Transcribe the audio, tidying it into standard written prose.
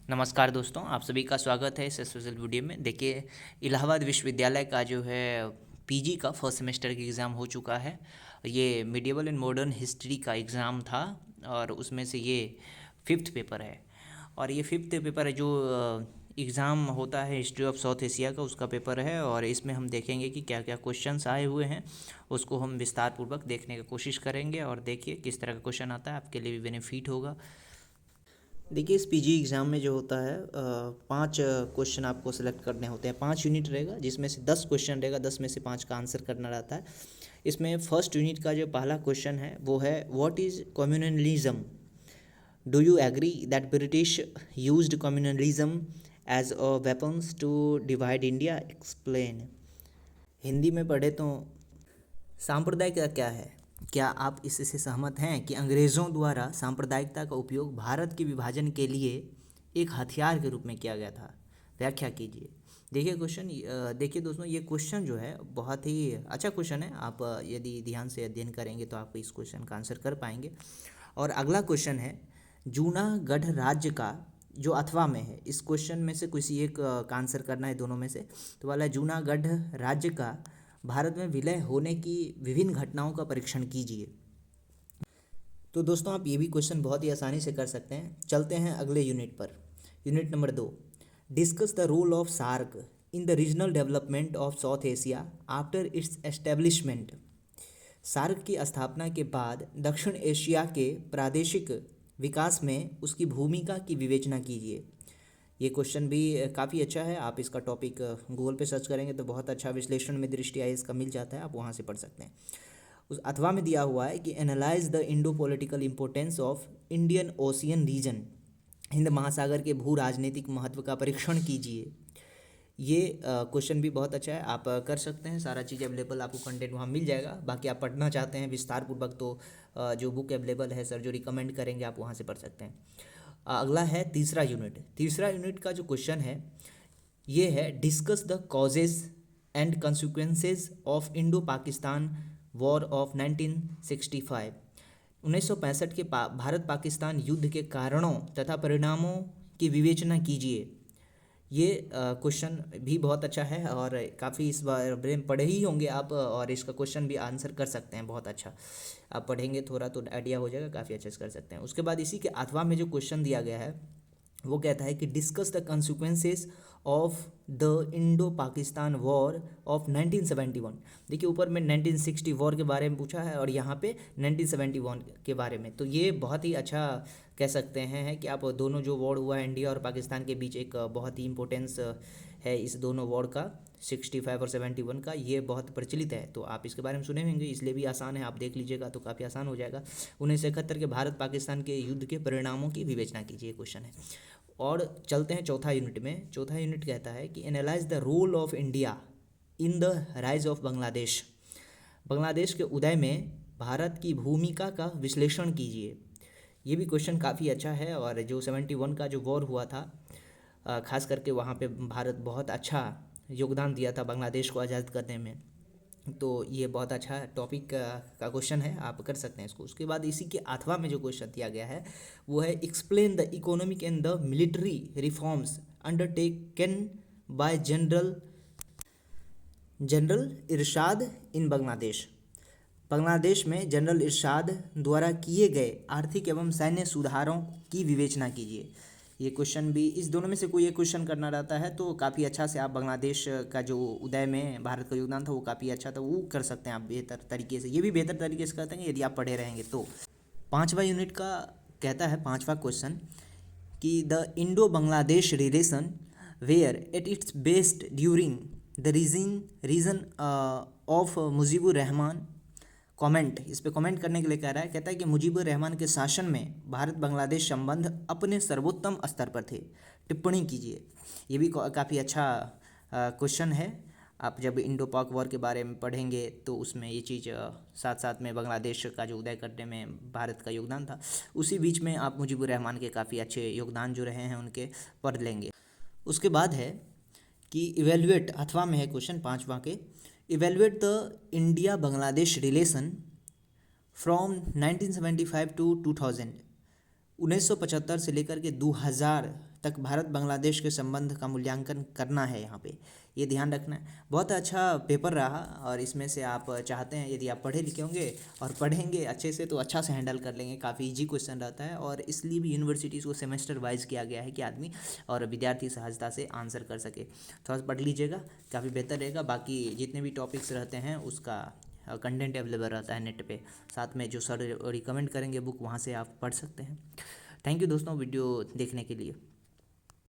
नमस्कार दोस्तों, आप सभी का स्वागत है इस स्पेशल वीडियो में। देखिए, इलाहाबाद विश्वविद्यालय का जो है पीजी का फर्स्ट सेमेस्टर का एग्ज़ाम हो चुका है। ये मिडिवल एंड मॉडर्न हिस्ट्री का एग्ज़ाम था और उसमें से ये फिफ्थ पेपर है। और ये फिफ्थ पेपर है जो एग्ज़ाम होता है हिस्ट्री ऑफ साउथ एशिया का, उसका पेपर है। और इसमें हम देखेंगे कि क्या क्या क्वेश्चंस आए हुए हैं, उसको हम विस्तार पूर्वक देखने की कोशिश करेंगे। और देखिए किस तरह का क्वेश्चन आता है, आपके लिए भी बेनिफिट होगा। देखिए, इस पीजी एग्ज़ाम में जो होता है 5 क्वेश्चन आपको सेलेक्ट करने होते हैं। 5 यूनिट रहेगा जिसमें से 10 क्वेश्चन रहेगा, 10 में से 5 का आंसर करना रहता है। इसमें फर्स्ट यूनिट का जो पहला क्वेश्चन है वो है, what is communalism? Do you agree that British used communalism as a weapons to divide India? Explain. Hindi में पढ़े तो सांप्रदायिकता क्या है? क्या आप इससे सहमत हैं कि अंग्रेज़ों द्वारा सांप्रदायिकता का उपयोग भारत के विभाजन के लिए एक हथियार के रूप में किया गया था? व्याख्या कीजिए। देखिए क्वेश्चन, देखिए दोस्तों, ये क्वेश्चन जो है बहुत ही अच्छा क्वेश्चन है। आप यदि ध्यान से अध्ययन करेंगे तो आप इस क्वेश्चन का आंसर कर पाएंगे। और अगला क्वेश्चन है, जूनागढ़ राज्य का जो अथवा में है, इस क्वेश्चन में से किसी एक का आंसर करना है, दोनों में से। तो वाला जूनागढ़ राज्य का भारत में विलय होने की विभिन्न घटनाओं का परीक्षण कीजिए। तो दोस्तों, आप ये भी क्वेश्चन बहुत ही आसानी से कर सकते हैं। चलते हैं अगले यूनिट पर। Unit number 2, discuss the role of SAARC in the regional development of South Asia after its establishment. SAARC की स्थापना के बाद दक्षिण एशिया के प्रादेशिक विकास में उसकी भूमिका की विवेचना कीजिए। ये क्वेश्चन भी काफ़ी अच्छा है। आप इसका टॉपिक गूगल पे सर्च करेंगे तो बहुत अच्छा विश्लेषण में दृष्टि आई इसका मिल जाता है, आप वहाँ से पढ़ सकते हैं। उस अथवा में दिया हुआ है कि analyse the Indo political importance of Indian Ocean region. हिंद महासागर के भू राजनीतिक महत्व का परीक्षण कीजिए। ये क्वेश्चन भी बहुत अच्छा है, आप कर सकते हैं। सारा चीज़ अवेलेबल, आपको कंटेंट वहाँ मिल जाएगा। बाकी आप पढ़ना चाहते हैं विस्तार पूर्वक तो जो बुक अवेलेबल है सर जो रिकमेंड करेंगे आप वहाँ से पढ़ सकते हैं। अगला है तीसरा यूनिट। तीसरा यूनिट का जो क्वेश्चन है ये है, discuss the causes and consequences of Indo Pakistan war of 1965। 1965 के भारत पाकिस्तान युद्ध के कारणों तथा परिणामों की विवेचना कीजिए। ये क्वेश्चन भी बहुत अच्छा है और काफ़ी इस बार ब्रेन पढ़े ही होंगे आप, और इसका क्वेश्चन भी आंसर कर सकते हैं बहुत अच्छा। आप पढ़ेंगे थोड़ा तो आइडिया हो जाएगा, काफ़ी अच्छे से कर सकते हैं। उसके बाद इसी के अथवा में जो क्वेश्चन दिया गया है वो कहता है कि discuss the consequences of the Indo Pakistan war of 1971। देखिए, ऊपर में 1960 वॉर के बारे में पूछा है और यहाँ पे 1971 के बारे में। तो ये बहुत ही अच्छा कह सकते हैं कि आप दोनों जो वॉर हुआ है इंडिया और पाकिस्तान के बीच, एक बहुत ही इम्पोर्टेंस है इस दोनों वॉर का, 65 और 71 का। ये बहुत प्रचलित है तो आप इसके बारे में सुने होंगे, इसलिए भी आसान है, आप देख लीजिएगा तो काफ़ी आसान हो जाएगा। 1971 के भारत पाकिस्तान के युद्ध के परिणामों की विवेचना कीजिए क्वेश्चन है। और चलते हैं चौथा यूनिट में। चौथा यूनिट कहता है कि analyse the role of India in the rise of Bangladesh. Bangladesh के उदय में भारत की भूमिका का विश्लेषण कीजिए। ये भी क्वेश्चन काफ़ी अच्छा है। और जो 71 का जो वॉर हुआ था, खास करके वहाँ पे भारत बहुत अच्छा योगदान दिया था बांग्लादेश को आज़ाद करने में। तो ये बहुत अच्छा टॉपिक का क्वेश्चन है, आप कर सकते हैं इसको। उसके बाद इसी के अथवा में जो क्वेश्चन दिया गया है वो है, explain the economic and the military reforms undertaken by general Ershad in Bangladesh. Bangladesh में जनरल इरशाद द्वारा किए गए आर्थिक एवं सैन्य सुधारों की विवेचना कीजिए। ये क्वेश्चन भी, इस दोनों में से कोई एक क्वेश्चन करना रहता है तो काफ़ी अच्छा से आप बांग्लादेश का जो उदय में भारत का योगदान था वो काफ़ी अच्छा था, वो कर सकते हैं आप बेहतर तरीके से। ये भी बेहतर तरीके से करते हैं यदि आप पढ़े रहेंगे तो। पाँचवा यूनिट का कहता है, पाँचवा क्वेश्चन, कि the Indo Bangladesh relation were at its best during the region of Mujibur Rahman. Comment, इस पे कमेंट करने के लिए कह रहा है। कहता है कि मुजीबुर रहमान के शासन में भारत बांग्लादेश संबंध अपने सर्वोत्तम स्तर पर थे, टिप्पणी कीजिए। ये भी काफ़ी अच्छा क्वेश्चन है। आप जब इंडो पाक वॉर के बारे में पढ़ेंगे तो उसमें ये चीज़ साथ साथ में बांग्लादेश का जो उदय करने में भारत का योगदान था, उसी बीच में आप मुजीबुर रहमान के काफ़ी अच्छे योगदान जो रहे हैं उनके पढ़ लेंगे। उसके बाद है कि इवेल्युएट, अथवा में है क्वेश्चन पाँचवा के, evaluate the India Bangladesh relation from 1975 to 2000। 1975 से लेकर के 2000 तक भारत बांग्लादेश के संबंध का मूल्यांकन करना है। यहाँ पे ये ध्यान रखना है। बहुत अच्छा पेपर रहा और इसमें से आप चाहते हैं यदि आप पढ़े लिखे होंगे और पढ़ेंगे अच्छे से तो अच्छा से हैंडल कर लेंगे। काफ़ी इजी क्वेश्चन रहता है और इसलिए भी यूनिवर्सिटीज़ को सेमेस्टर वाइज किया गया है कि आदमी और विद्यार्थी सहजता से आंसर कर सके। थोड़ा सा पढ़ लीजिएगा, काफ़ी बेहतर रहेगा। बाकी जितने भी टॉपिक्स रहते हैं उसका कंटेंट अवेलेबल रहता है नेट पे, साथ में जो सर रिकमेंड करेंगे बुक वहाँ से आप पढ़ सकते हैं। थैंक यू दोस्तों वीडियो देखने के लिए।